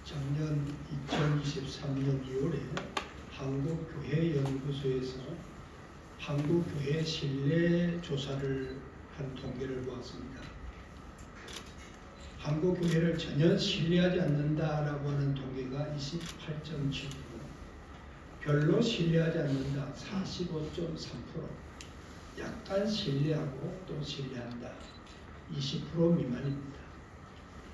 작년 2023년 2월에 한국교회연구소에서 한국교회 신뢰 조사를 한 통계를 보았습니다. 한국교회를 전혀 신뢰하지 않는다라고 하는 통계가 28.7%, 별로 신뢰하지 않는다 45.3%, 약간 신뢰하고 또 신뢰한다 20% 미만입니다.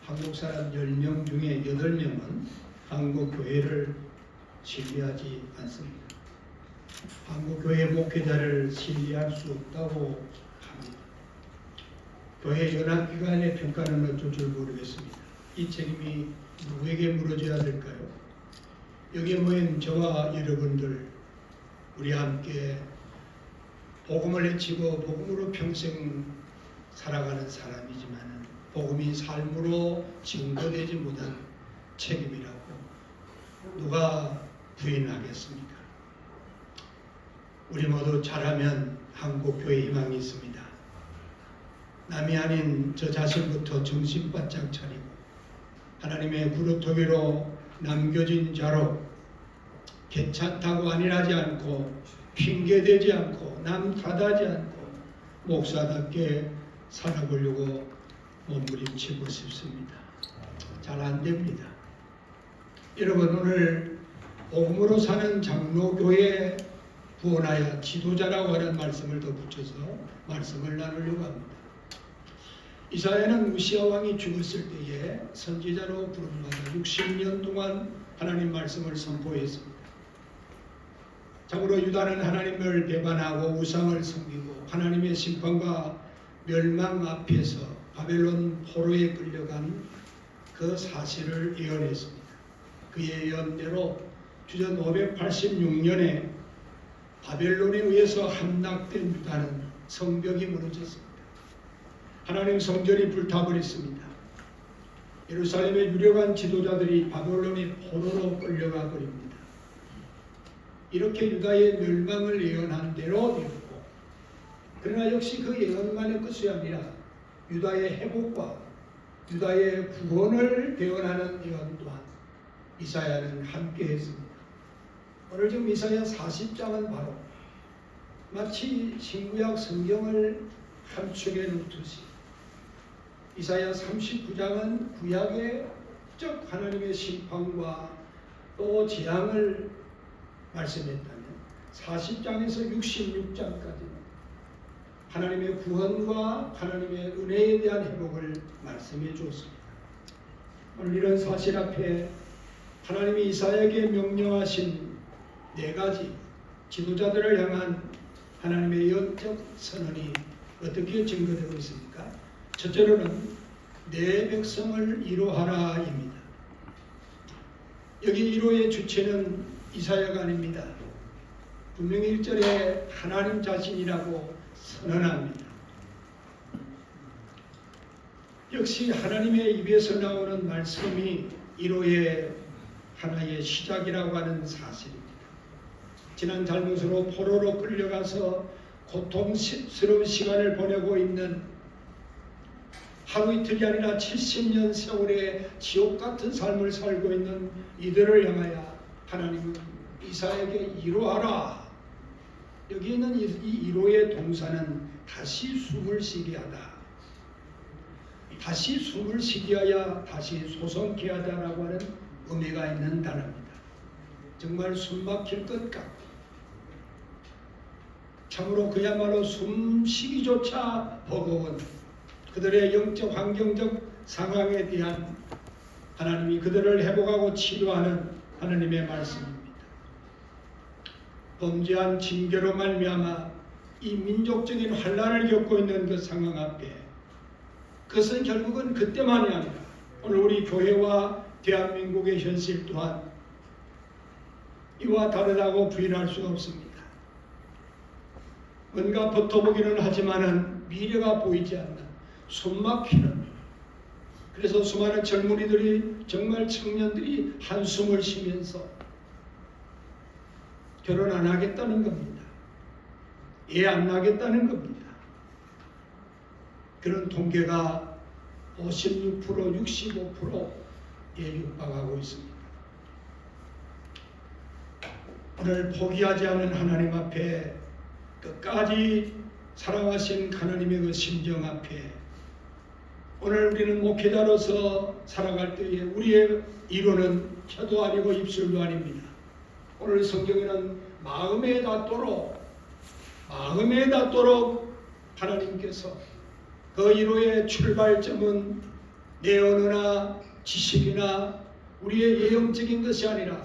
한국 사람 10명 중에 8명은 한국교회를 신뢰하지 않습니다. 한국교회 목회자를 신뢰할 수 없다고 합니다. 교회 연합기관의 평가는 어쩔 줄 모르겠습니다. 이 책임이 누구에게 물어져야 될까요? 여기에 모인 저와 여러분들, 우리 함께 복음을 외치고 복음으로 평생 살아가는 사람이지만 복음이 삶으로 증거되지 못한 책임이라고 누가 부인하겠습니까? 우리 모두 잘하면 한국교회 희망이 있습니다. 남이 아닌 저 자신부터 정신 바짝 차리고 하나님의 구루토기로 남겨진 자로 괜찮다고 안일하지 않고 핑계대지 않고 남 탓하지 않고 목사답게 살아보려고 몸부림치고 싶습니다. 잘 안됩니다. 여러분, 오늘 복음으로 사는 장로교회 구원하여 지도자라고 하는 말씀을 덧붙여서 말씀을 나누려고 합니다. 이사야는 우시아 왕이 죽었을 때에 선지자로 부름받아 60년 동안 하나님 말씀을 선포했습니다. 참으로 유다는 하나님을 배반하고 우상을 섬기고 하나님의 심판과 멸망 앞에서 바벨론 포로에 끌려간 그 사실을 예언했습니다. 그의 예언대로 주전 586년에 바벨론에 의해서 함락된 유다는 성벽이 무너졌습니다. 하나님 성전이 불타버렸습니다. 예루살렘의 유력한 지도자들이 바벨론의 포로로 끌려가 버립니다. 이렇게 유다의 멸망을 예언한 대로 되었고, 그러나 역시 그 예언만의 끝이 아니라 유다의 회복과 유다의 구원을 예언하는 예언 또한 이사야는 함께 했습니다. 오늘 지금 이사야 40장은 바로 마치 신구약 성경을 한 축에 놓듯이 이사야 39장은 구약의 적 하나님의 심판과 또 재앙을 말씀했다면 40장에서 66장까지는 하나님의 구원과 하나님의 은혜에 대한 회복을 말씀해 주었습니다. 오늘 이런 사실 앞에 하나님이 이사야에게 명령하신 4가지 지도자들을 향한 하나님의 영적 선언이 어떻게 증거되고 있습니까? 첫째로는 내 백성을 위로하라입니다. 여기 위로의 주체는 이사야가 아닙니다. 분명히 1절에 하나님 자신이라고 선언합니다. 역시 하나님의 입에서 나오는 말씀이 위로의 하나의 시작이라고 하는 사실입니다. 지난 잘못으로 포로로 끌려가서 고통스러운 시간을 보내고 있는 하루 이틀이 아니라 70년 세월의 지옥 같은 삶을 살고 있는 이들을 향하여 하나님은 이사야에게 위로하라. 여기 있는 이 위로의 동사는 다시 숨을 쉬게 하다. 다시 숨을 쉬게 하여 다시 소성케 하다라고 하는 의미가 있는 단어입니다. 정말 숨막힐 것 같고 참으로 그야말로 숨쉬기조차 버거운 그들의 영적 환경적 상황에 대한 하나님이 그들을 회복하고 치료하는 하나님의 말씀입니다. 범죄한 징계로 말미암아 이 민족적인 환난을 겪고 있는 그 상황 앞에 그것은 결국은 그때만이 아니라 오늘 우리 교회와 대한민국의 현실 또한 이와 다르다고 부인할 수가 없습니다. 뭔가 버텨보기는 하지만은 미래가 보이지 않는 숨막히는, 그래서 수많은 젊은이들이 정말 청년들이 한숨을 쉬면서 결혼 안 하겠다는 겁니다. 애 안 낳겠다는 겁니다. 그런 통계가 56%, 65%에 육박하고 있습니다. 오늘 포기하지 않은 하나님 앞에 끝까지 사랑하신 하나님의 그 심정 앞에 오늘 우리는 목회자로서 살아갈 때에 우리의 이론은 혀도 아니고 입술도 아닙니다. 오늘 성경에는 마음에 닿도록 하나님께서 그 이로의 출발점은 내 언어나 지식이나 우리의 예형적인 것이 아니라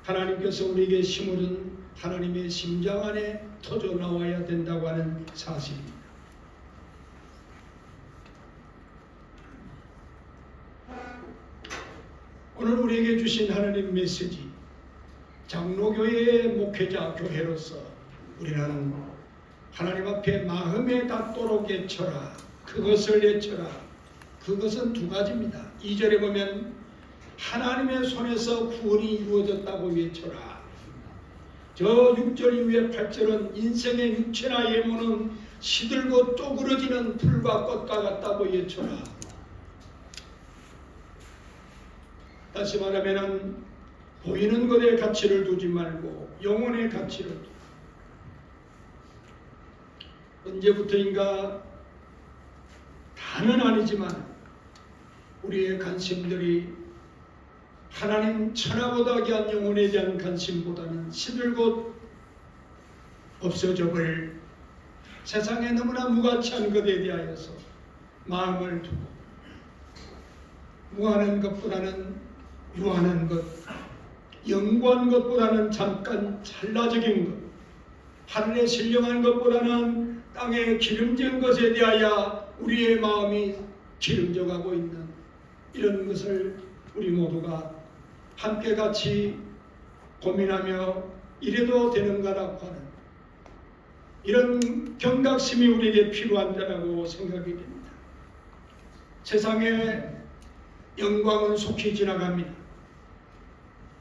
하나님께서 우리에게 심어준 하나님의 심장 안에 터져 나와야 된다고 하는 사실입니다. 오늘 우리에게 주신 하나님 메시지, 장로교회의 목회자 교회로서 우리는 하나님 앞에 마음에 닿도록 외쳐라. 그것을 외쳐라. 그것은 두 가지입니다. 2절에 보면 하나님의 손에서 구원이 이루어졌다고 외쳐라. 저 6절 이후에 8절은 인생의 육체나 예물은 시들고 쪼그러지는 풀과 꽃과 같다고 외쳐라. 다시 말하면 보이는 것에 가치를 두지 말고 영혼의 가치를 두고, 언제부터인가 다는 아니지만 우리의 관심들이 하나님 천하보다 귀한 영혼에 대한 관심보다는 시들고 없어져버릴 세상에 너무나 무가치한 것에 대하여서 마음을 두고, 무하는 것보다는 유하는 것, 영구한 것보다는 잠깐 찰나적인 것, 하늘에 신령한 것보다는 땅에 기름진 것에 대하여 우리의 마음이 기름져 가고 있는 이런 것을 우리 모두가 함께 같이 고민하며 이래도 되는가라고 하는 이런 경각심이 우리에게 필요한다라고 생각이 됩니다. 세상의 영광은 속히 지나갑니다.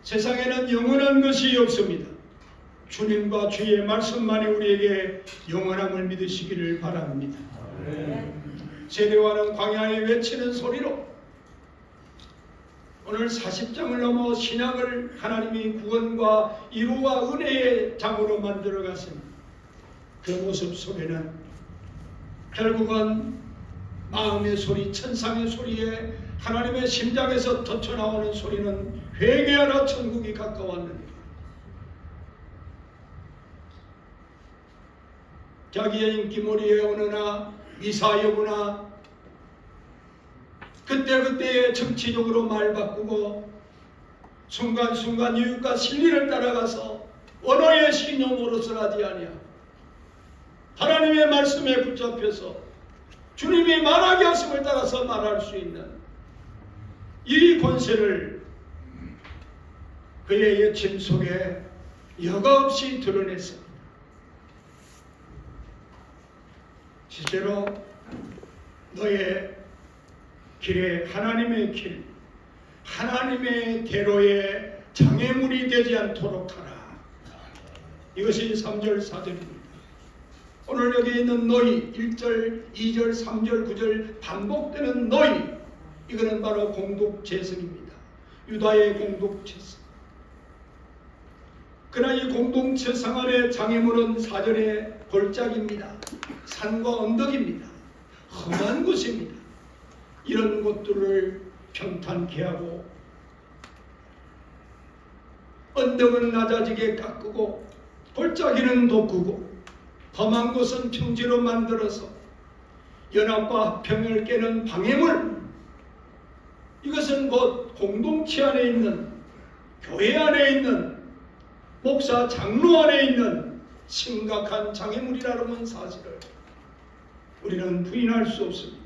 세상에는 영원한 것이 없습니다. 주님과 주의 말씀만이 우리에게 영원함을 믿으시기를 바랍니다. 세례와는 광야에 외치는 소리로 오늘 40장을 넘어 신약을 하나님이 구원과 이루와 은혜의 장으로 만들어 갔습니다. 그 모습 속에는 결국은 마음의 소리, 천상의 소리에 하나님의 심장에서 터쳐나오는 소리는 회개하라 천국이 가까웠느니라. 자기의 인기몰이의 언어나 미사 여부나 그때그때의 정치적으로 말 바꾸고 순간순간 이웃과 진리를 따라가서 언어의 신용으로서 하지 아니하고 하나님의 말씀에 붙잡혀서 주님이 말하게 하심을 따라서 말할 수 있는 이 권세를 그의 외침 속에 여과 없이 드러냈습니다. 실제로 너의 길에 하나님의 길, 하나님의 대로의 장애물이 되지 않도록 하라. 이것이 3절 4절입니다. 오늘 여기 있는 너희 1절, 2절, 3절, 9절 반복되는 너희, 이거는 바로 공동체성입니다. 유다의 공동체성. 그러나 이 공동체성 안의 장애물은 4절의 골짜기입니다. 산과 언덕입니다. 험한 곳입니다. 이런 곳들을 평탄케 하고 언덕은 낮아지게 깎고 골짜기는 돋구고 험한 곳은 평지로 만들어서 연합과 합평을 깨는 방해물, 이것은 곧 공동체 안에 있는, 교회 안에 있는, 목사 장로 안에 있는 심각한 장애물이라는 사실을 우리는 부인할 수 없습니다.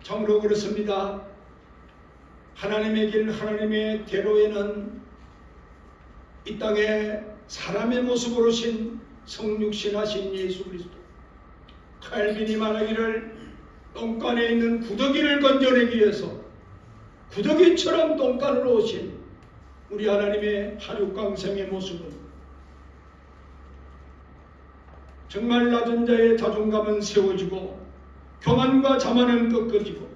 참으로 그렇습니다. 하나님의 길, 하나님의 대로에는 이 땅에 사람의 모습으로 오신 성육신하신 예수 그리스도, 칼빈이 말하기를 똥간에 있는 구더기를 건져내기 위해서 구더기처럼 똥간으로 오신 우리 하나님의 하륙강생의 모습은 정말 낮은 자의 자존감은 세워지고 교만과 자만은 꺾어지고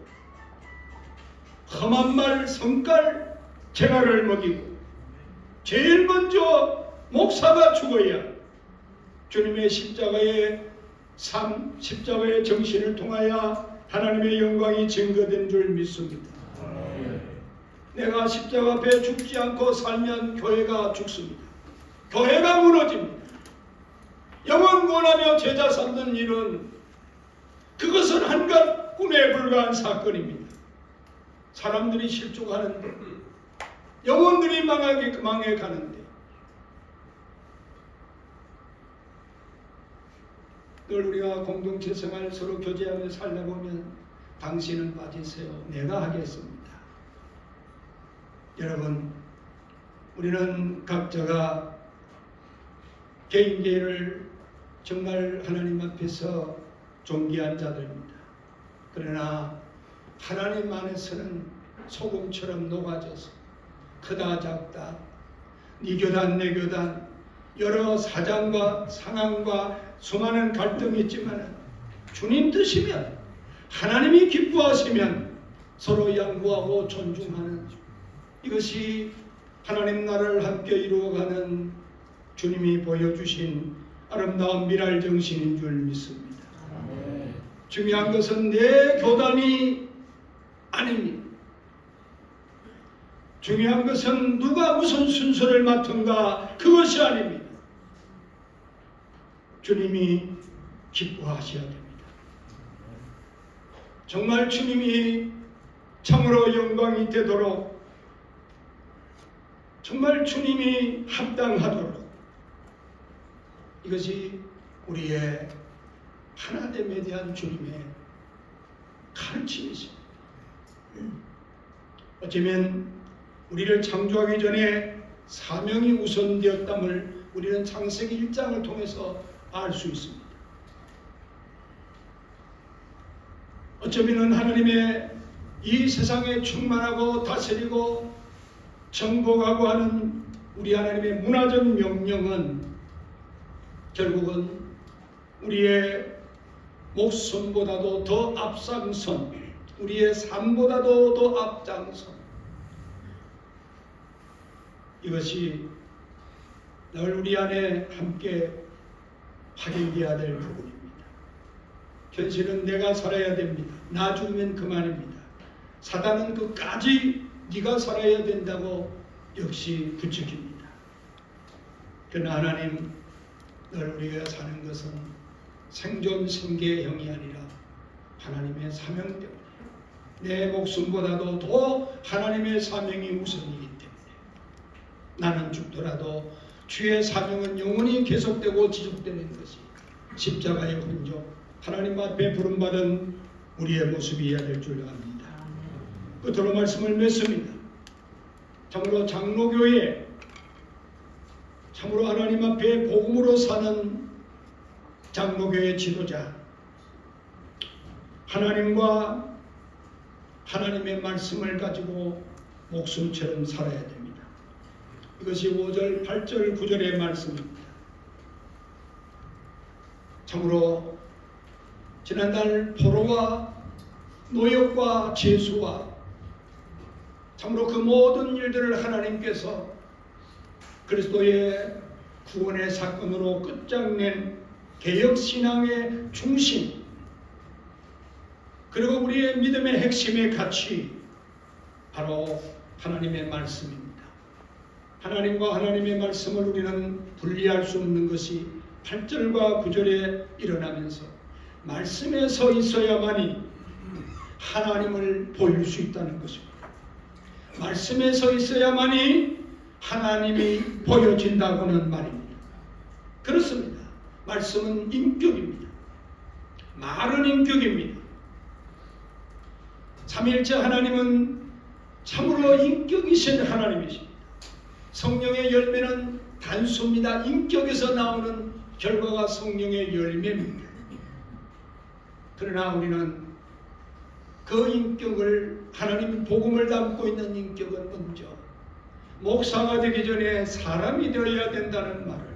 험한 말 성깔 재갈을 먹이고 제일 먼저 목사가 죽어야 주님의 십자가의 삶, 십자가의 정신을 통하여 하나님의 영광이 증거된 줄 믿습니다. 내가 십자가 앞에 죽지 않고 살면 교회가 죽습니다. 교회가 무너집니다. 영원 구원하며 제자 삼는 일은 그것은 한갓 꿈에 불과한 사건입니다. 사람들이 실족하는데 영혼들이 망해 가는데 늘 우리가 공동체 생활 서로 교제하며 살다 보면 당신은 빠지세요. 내가 하겠습니다. 여러분, 우리는 각자가 개인계를 정말 하나님 앞에서 존귀한 자들입니다. 그러나 하나님 안에서는 소금처럼 녹아져서 크다 작다 네 교단 내 교단 여러 사장과 상황과 수많은 갈등이 있지만 주님 뜻이면 하나님이 기뻐하시면 서로 양보하고 존중하는 이것이 하나님 나라를 함께 이루어가는 주님이 보여주신 아름다운 미랄 정신인 줄 믿습니다. 중요한 것은 내 교단이 아닙니다. 중요한 것은 누가 무슨 순서를 맡은가 그것이 아닙니다. 주님이 기뻐하셔야 됩니다. 정말 주님이 참으로 영광이 되도록 정말 주님이 합당하도록 이것이 우리의 하나됨에 대한 주님의 가르침이십니다. 어쩌면 우리를 창조하기 전에 사명이 우선되었담을 우리는 창세기 1장을 통해서 알 수 있습니다. 어쩌면 하나님의 이 세상에 충만하고 다스리고 정복하고 하는 우리 하나님의 문화적 명령은 결국은 우리의 목숨보다도 더 앞장선, 우리의 삶보다도 더 앞장선 이것이 늘 우리 안에 함께 확인되어야 될 부분입니다. 현실은 내가 살아야 됩니다. 나 죽으면 그만입니다. 사단은 끝까지 네가 살아야 된다고 역시 부추깁니다. 그러나 하나님 늘 우리가 사는 것은 생존 생계형이 아니라 하나님의 사명 때문에 내 목숨보다도 더 하나님의 사명이 우선이기 때문에 나는 죽더라도 주의 사명은 영원히 계속되고 지속되는 것이 십자가의 흔적 하나님 앞에 부름받은 우리의 모습이어야 될 줄 압니다. 끝으로 말씀을 맺습니다. 참으로 장로교회 참으로 하나님 앞에 복음으로 사는 장로교회 지도자 하나님과 하나님의 말씀을 가지고 목숨처럼 살아야 됩니다. 이것이 5절, 8절, 9절의 말씀입니다. 참으로 지난달 포로와 노역과 재수와 참으로 그 모든 일들을 하나님께서 그리스도의 구원의 사건으로 끝장낸 개혁신앙의 중심 그리고 우리의 믿음의 핵심의 가치 바로 하나님의 말씀입니다. 하나님과 하나님의 말씀을 우리는 분리할 수 없는 것이 8절과 9절에 일어나면서 말씀에 서 있어야만이 하나님을 보일 수 있다는 것입니다. 말씀에 서 있어야만이 하나님이 보여진다고는 말입니다. 그렇습니다. 말씀은 인격입니다. 말은 인격입니다. 삼위일체 하나님은 참으로 인격이신 하나님이십니다. 성령의 열매는 단수입니다. 인격에서 나오는 결과가 성령의 열매입니다. 그러나 우리는 그 인격을 하나님 복음을 담고 있는 인격은 먼저 목사가 되기 전에 사람이 되어야 된다는 말을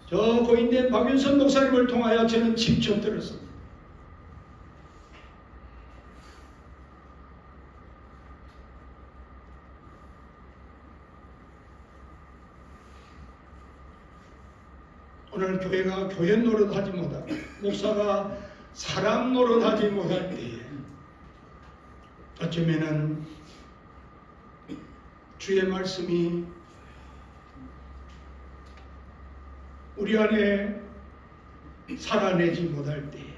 저 고인된 박윤선 목사님을 통하여 저는 직접 들었습니다. 오늘 교회가 교회 노릇하지 못하고 목사가 사람 노릇하지 못할 때에 어쩌면은 주의 말씀이 우리 안에 살아내지 못할 때에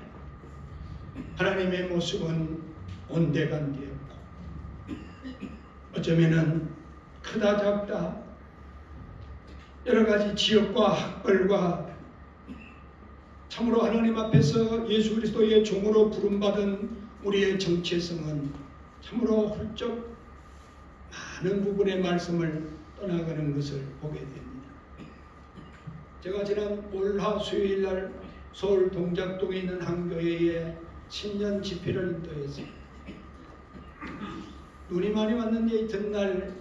하나님의 모습은 온데간데없고 어쩌면은 크다 작다 여러 가지 지역과 학벌과 참으로 하나님 앞에서 예수 그리스도의 종으로 부름받은 우리의 정체성은 참으로 훌쩍 많은 부분의 말씀을 떠나가는 것을 보게 됩니다. 제가 지난 올하 수요일날 서울 동작동에 있는 한 교회에 신년 집회를 인도해서 눈이 많이 왔는데 이튿날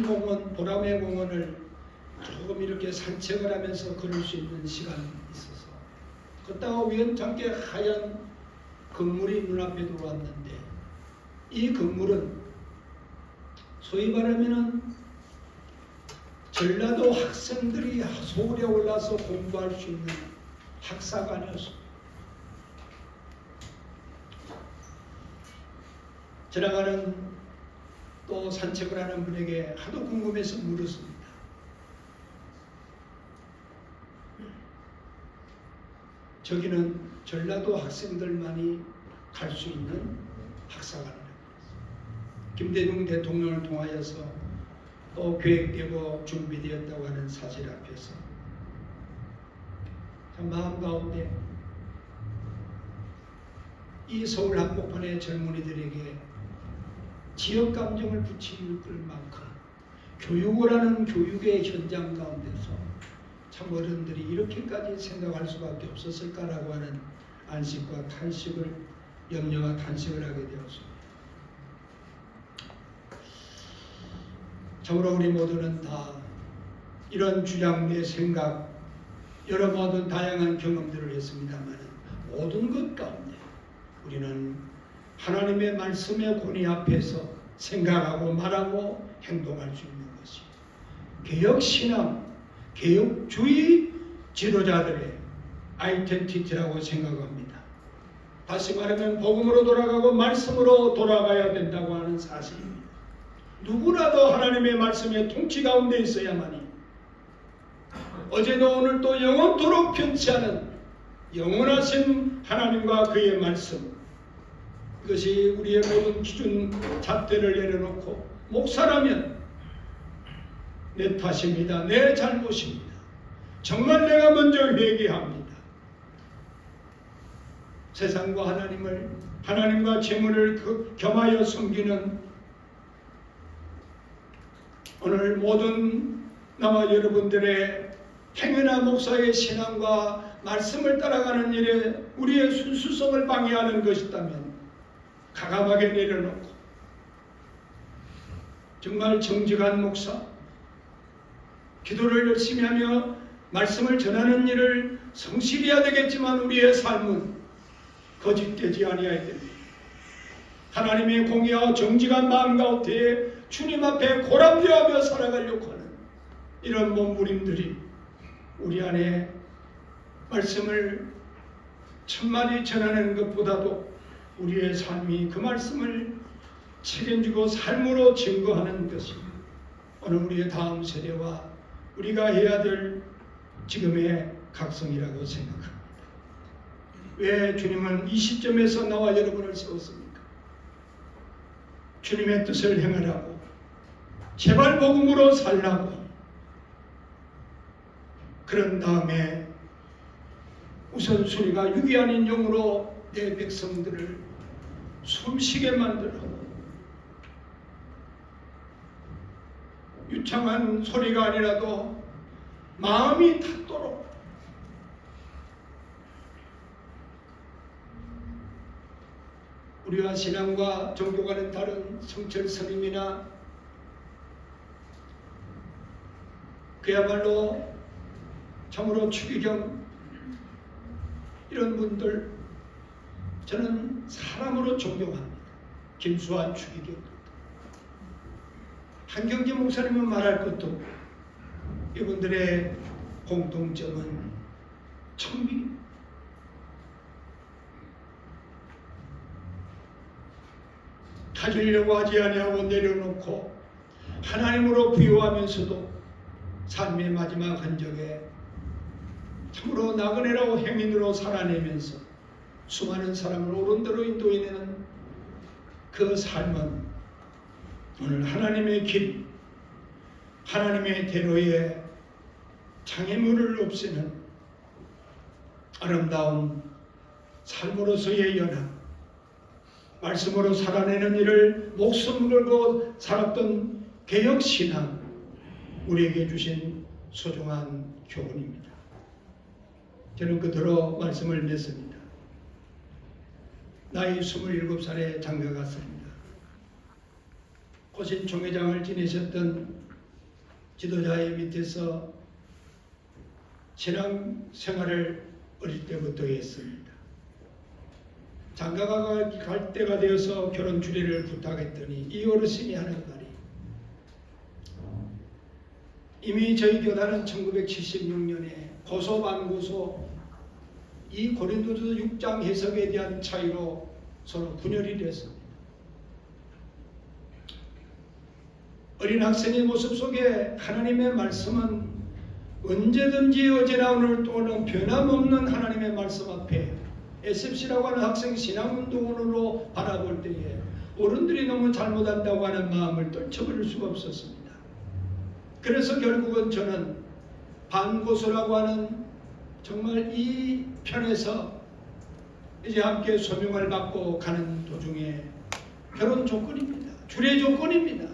공원 보라매 공원을 조금 이렇게 산책을 하면서 걸을 수 있는 시간이 있어서 걷다가 우연찮게 하얀 건물이 눈앞에 들어왔는데 이 건물은 소위 말하면은 전라도 학생들이 서울에 올라서 공부할 수 있는 학사관이었습니다. 지나가는 또 산책을 하는 분에게 하도 궁금해서 물었습니다. 저기는 전라도 학생들만이 갈 수 있는 학사관이라고 했습니다. 김대중 대통령을 통하여서 또 계획되고 준비되었다고 하는 사실 앞에서 참 마음 가운데 이 서울 한복판의 젊은이들에게 지역 감정을 붙일 만큼 교육을 하는 교육의 현장 가운데서 참 어른들이 이렇게까지 생각할 수밖에 없었을까라고 하는 안식과 탄식을 염려와 탄식을 하게 되었습니다. 참으로 우리 모두는 다 이런 주장의 생각 여러 모든 다양한 경험들을 했습니다만 모든 것 가운데 우리는 하나님의 말씀의 권위 앞에서 생각하고 말하고 행동할 수 있는 것이 개혁신앙, 개혁주의 지도자들의 아이덴티티라고 생각합니다. 다시 말하면 복음으로 돌아가고 말씀으로 돌아가야 된다고 하는 사실입니다. 누구라도 하나님의 말씀의 통치 가운데 있어야만이 어제도 오늘도 영원토록 변치 않은 영원하신 하나님과 그의 말씀 이것이 우리의 모든 기준 잣대를 내려놓고 목사라면 내 탓입니다. 내 잘못입니다. 정말 내가 먼저 회개합니다. 세상과 하나님과 재물을 겸하여 섬기는 오늘 모든 나와 여러분들의 행여나 목사의 신앙과 말씀을 따라가는 일에 우리의 순수성을 방해하는 것이라면 가감하게 내려놓고 정말 정직한 목사, 기도를 열심히 하며 말씀을 전하는 일을 성실히 해야 되겠지만 우리의 삶은 거짓되지 아니해야 됩니다. 하나님의 공의와 정직한 마음 가운데 주님 앞에 고람되어하며 살아가려고 하는 이런 몸부림들이 우리 안에 말씀을 천만이 전하는 것보다도 우리의 삶이 그 말씀을 책임지고 삶으로 증거하는 것이 오늘 우리의 다음 세대와 우리가 해야 될 지금의 각성이라고 생각합니다. 왜 주님은 이 시점에서 나와 여러분을 세웠습니까? 주님의 뜻을 행하라고, 제발 복음으로 살라고. 그런 다음에 우선순위가 육이 아닌 영으로 내 백성들을 숨쉬게 만들고 유창한 소리가 아니라도 마음이 닿도록 우리와 신앙과 종교와는 다른 성철 스님이나 그야말로 참으로 추기경 이런 분들 저는 사람으로 존경합니다. 김수환 추기경 한경재 목사님은 말할 것도 없고 이분들의 공통점은 천국입니다. 가지려고 하지 아니하고 내려놓고 하나님으로 부여하면서도 삶의 마지막 흔적에 참으로 나그네라고 행인으로 살아내면서 수많은 사람을 옳은대로 인도해내는 그 삶은 오늘 하나님의 길, 하나님의 대로에 장애물을 없애는 아름다운 삶으로서의 연합, 말씀으로 살아내는 일을 목숨 걸고 살았던 개혁신앙, 우리에게 주신 소중한 교훈입니다. 저는 그대로 말씀을 맺습니다. 나이 27살에 장가 갔습니다. 고신 총회장을 지내셨던 지도자의 밑에서 신앙 생활을 어릴 때부터 했습니다. 장가가 갈 때가 되어서 결혼 주례를 부탁했더니 이 어르신이 하는 말이, 이미 저희 교단은 1976년에 고소 반고소 이 고린도서 6장 해석에 대한 차이로 서로 분열이 됐습니다. 어린 학생의 모습 속에 하나님의 말씀은 언제든지 어제나 오늘 또는 변함없는 하나님의 말씀 앞에 SFC라고 하는 학생 신앙운동으로 바라볼 때에 어른들이 너무 잘못한다고 하는 마음을 떨쳐버릴 수가 없었습니다. 그래서 결국은 저는 반고소라고 하는 정말 이 편에서 이제 함께 소명을 받고 가는 도중에 결혼 조건입니다. 주례 조건입니다.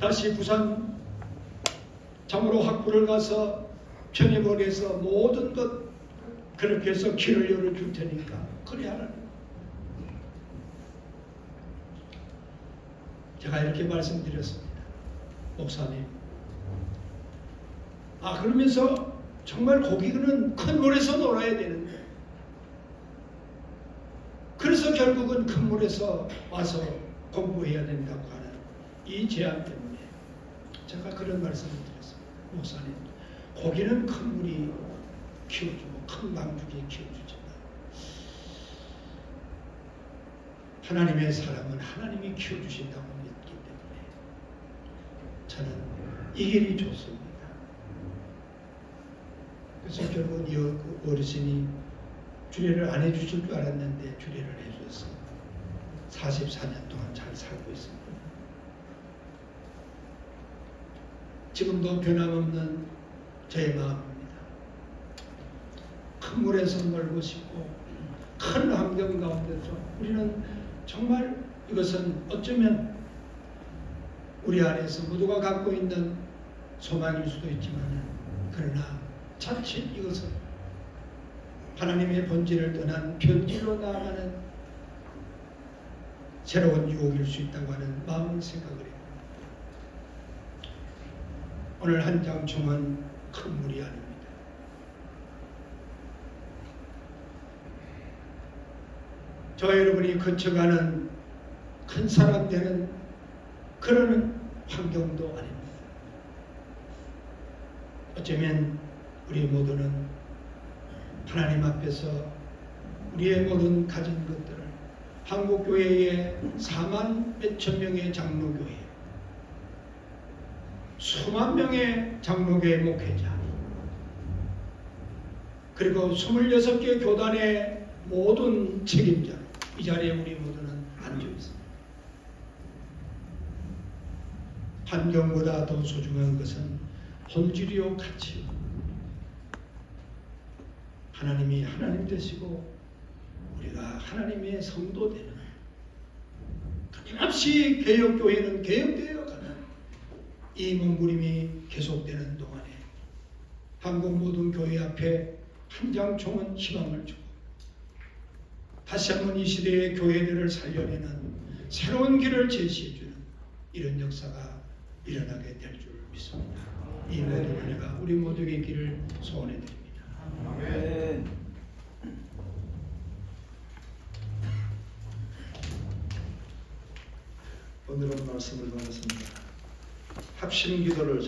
다시 부산 참으로 학부를 가서 편입원에서 모든 것 그렇게 해서 길을 열어줄 테니까 그래 하라는. 제가 이렇게 말씀드렸습니다. 목사님, 그러면서 정말 고기는 큰 물에서 놀아야 되는데, 그래서 결국은 큰 물에서 와서 공부해야 된다고 하는 이 제안 때문에 제가 그런 말씀을 드렸습니다. 목사님, 고기는 큰 물이 키워주고 큰 방죽이 키워주지만 하나님의 사람은 하나님이 키워주신다고 믿기 때문에 저는 이 길이 좋습니다. 그래서 결국은 이 어르신이 주례를 안 해주실 줄 알았는데 주례를 해주셨어요. 44년 동안 잘 살고 있습니다. 지금도 변함없는 저의 마음입니다. 큰 물에서 놀고 싶고 큰 환경 가운데서 우리는 정말 이것은 어쩌면 우리 안에서 모두가 갖고 있는 소망일 수도 있지만, 그러나 자칫 이것은 하나님의 본질을 떠난 변질로 나아가는 새로운 유혹일 수 있다고 하는 마음을 생각을 해요. 오늘 한장총은 큰 물이 아닙니다. 저와 여러분이 거쳐가는 큰 사람 되는 그런 환경도 아닙니다. 어쩌면 우리 모두는 하나님 앞에서 우리의 모든 가진 것들을 한국교회의 4만 몇천 명의 장로교회, 수만 명의 장로교회 목회자, 그리고 26개 교단의 모든 책임자, 이 자리에 우리 모두는 앉아 있습니다. 환경보다 더 소중한 것은 본질이요 가치요. 하나님이 하나님 되시고 우리가 하나님의 성도 되는, 끊임없이 개혁교회는 개혁되어 가는 이 몸부림이 계속되는 동안에 한국 모든 교회 앞에 한장총은 희망을 주고 다시 한번 이 시대의 교회들을 살려내는 새로운 길을 제시해주는 이런 역사가 일어나게 될 줄 믿습니다. 이 모든 은혜가 우리 모두의 길을 소원해드립니다. 아멘. 오늘은 말씀을 나눴습니다. 합심 기도를